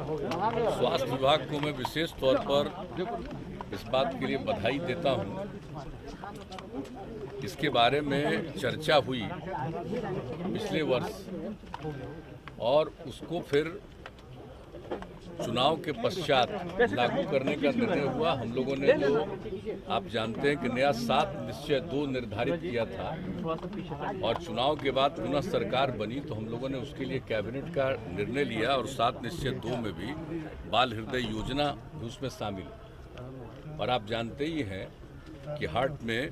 स्वास्थ्य विभाग को मैं विशेष तौर पर इस बात के लिए बधाई देता हूं। इसके बारे में चर्चा हुई पिछले वर्ष और उसको फिर चुनाव के पश्चात लागू करने का निर्णय हुआ। हम लोगों ने जो आप जानते हैं कि नया 7 निश्चय 2 निर्धारित किया था और चुनाव के बाद पुनः सरकार बनी तो हम लोगों ने उसके लिए कैबिनेट का निर्णय लिया और 7 निश्चय 2 में भी बाल हृदय योजना उसमें शामिल है। और आप जानते ही हैं कि हार्ट में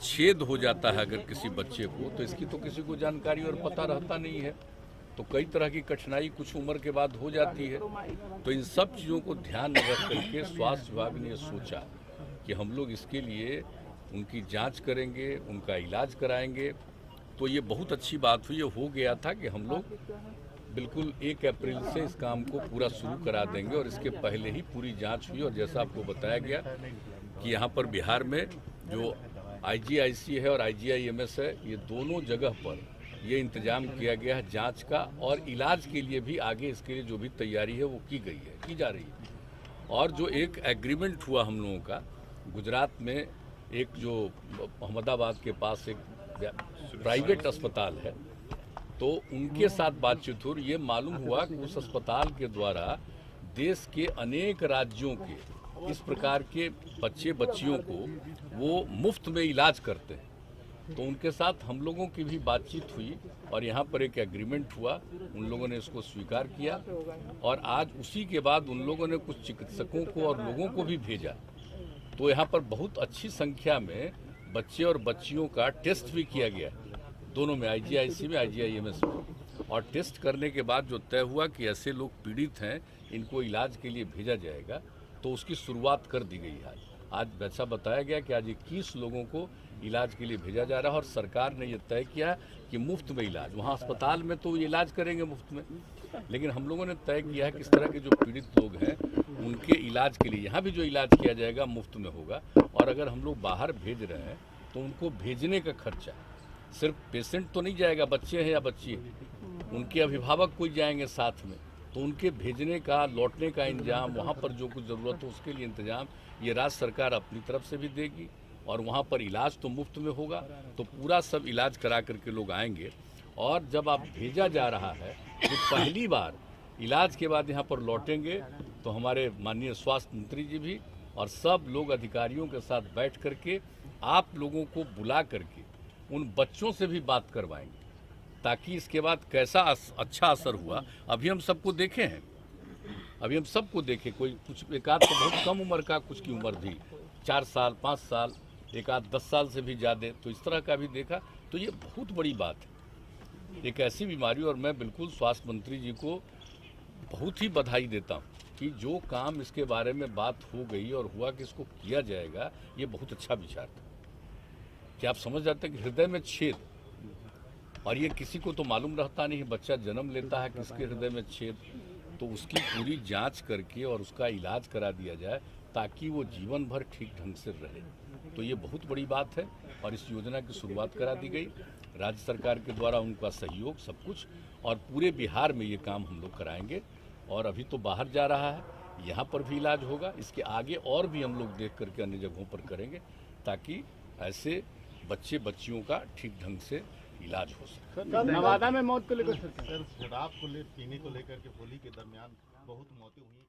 छेद हो जाता है अगर किसी बच्चे को, तो इसकी तो किसी को जानकारी और पता रहता नहीं है, तो कई तरह की कठिनाई कुछ उम्र के बाद हो जाती है। तो इन सब चीज़ों को ध्यान में रख करके स्वास्थ्य विभाग ने सोचा कि हम लोग इसके लिए उनकी जांच करेंगे, उनका इलाज कराएंगे। तो ये बहुत अच्छी बात हुई। ये हो गया था कि हम लोग बिल्कुल 1 अप्रैल से इस काम को पूरा शुरू करा देंगे और इसके पहले ही पूरी जांच हुई। और जैसा आपको बताया गया कि यहाँ पर बिहार में जो IGIC है और IGIMS है, ये दोनों जगह पर ये इंतजाम किया गया है जांच का, और इलाज के लिए भी आगे इसके लिए जो भी तैयारी है वो की जा रही है। और जो एक एग्रीमेंट हुआ हम लोगों का गुजरात में, एक जो अहमदाबाद के पास एक प्राइवेट अस्पताल है, तो उनके साथ बातचीत हुई। ये मालूम हुआ कि उस अस्पताल के द्वारा देश के अनेक राज्यों के इस प्रकार के बच्चे बच्चियों को वो मुफ्त में इलाज करते हैं। तो उनके साथ हम लोगों की भी बातचीत हुई और यहाँ पर एक एग्रीमेंट हुआ। उन लोगों ने इसको स्वीकार किया और आज उसी के बाद उन लोगों ने कुछ चिकित्सकों को और लोगों को भी भेजा। तो यहाँ पर बहुत अच्छी संख्या में बच्चे और बच्चियों का टेस्ट भी किया गया, दोनों में, IGIC में, IGIMS में। और टेस्ट करने के बाद जो तय हुआ कि ऐसे लोग पीड़ित हैं, इनको इलाज के लिए भेजा जाएगा, तो उसकी शुरुआत कर दी गई है। आज ऐसा बताया गया कि आज 21 लोगों को इलाज के लिए भेजा जा रहा है और सरकार ने ये तय किया कि मुफ्त में इलाज, वहाँ अस्पताल में तो इलाज करेंगे मुफ्त में, लेकिन हम लोगों ने तय किया है कि इस तरह के जो पीड़ित लोग हैं उनके इलाज के लिए यहाँ भी जो इलाज किया जाएगा मुफ्त में होगा। और अगर हम लोग बाहर भेज रहे हैं तो उनको भेजने का खर्चा, सिर्फ पेशेंट तो नहीं जाएगा, बच्चे हैं या बच्ची हैं, उनके अभिभावक कोई जाएंगे साथ में, तो उनके भेजने का, लौटने का इंतजाम, वहाँ पर जो कुछ ज़रूरत हो उसके लिए इंतजाम ये राज्य सरकार अपनी तरफ से भी देगी। और वहाँ पर इलाज तो मुफ्त में होगा, तो पूरा सब इलाज करा करके लोग आएंगे। और जब आप भेजा जा रहा है तो पहली बार इलाज के बाद यहाँ पर लौटेंगे तो हमारे माननीय स्वास्थ्य मंत्री जी भी और सब लोग अधिकारियों के साथ बैठ करके आप लोगों को बुला करके उन बच्चों से भी बात करवाएंगे, ताकि इसके बाद कैसा अच्छा असर हुआ। अभी हम सबको देखे हैं, कोई कुछ एक आध तो बहुत कम उम्र का, कुछ की उम्र भी 4 साल 5 साल, एक आध 10 साल से भी ज़्यादा, तो इस तरह का भी देखा। तो ये बहुत बड़ी बात है, एक ऐसी बीमारी। और मैं बिल्कुल स्वास्थ्य मंत्री जी को बहुत ही बधाई देता हूँ कि जो काम इसके बारे में बात हो गई और हुआ कि इसको किया जाएगा, ये बहुत अच्छा विचार था। कि आप समझ जाते हैं कि हृदय में छेद, और ये किसी को तो मालूम रहता नहीं, बच्चा जन्म लेता है किसके हृदय में छेद, तो उसकी पूरी जांच करके और उसका इलाज करा दिया जाए ताकि वो जीवन भर ठीक ढंग से रहे। तो ये बहुत बड़ी बात है और इस योजना की शुरुआत करा दी गई राज्य सरकार के द्वारा, उनका सहयोग सब कुछ, और पूरे बिहार में ये काम हम लोग कराएंगे। और अभी तो बाहर जा रहा है, यहाँ पर भी इलाज होगा, इसके आगे और भी हम लोग देख करके अन्य जगहों पर करेंगे ताकि ऐसे बच्चे बच्चियों का ठीक ढंग से इलाज हो सके। नवादा में मौत को लेकर सर, शराब को पीने को लेकर के होली के दरमियान बहुत मौतें हुई।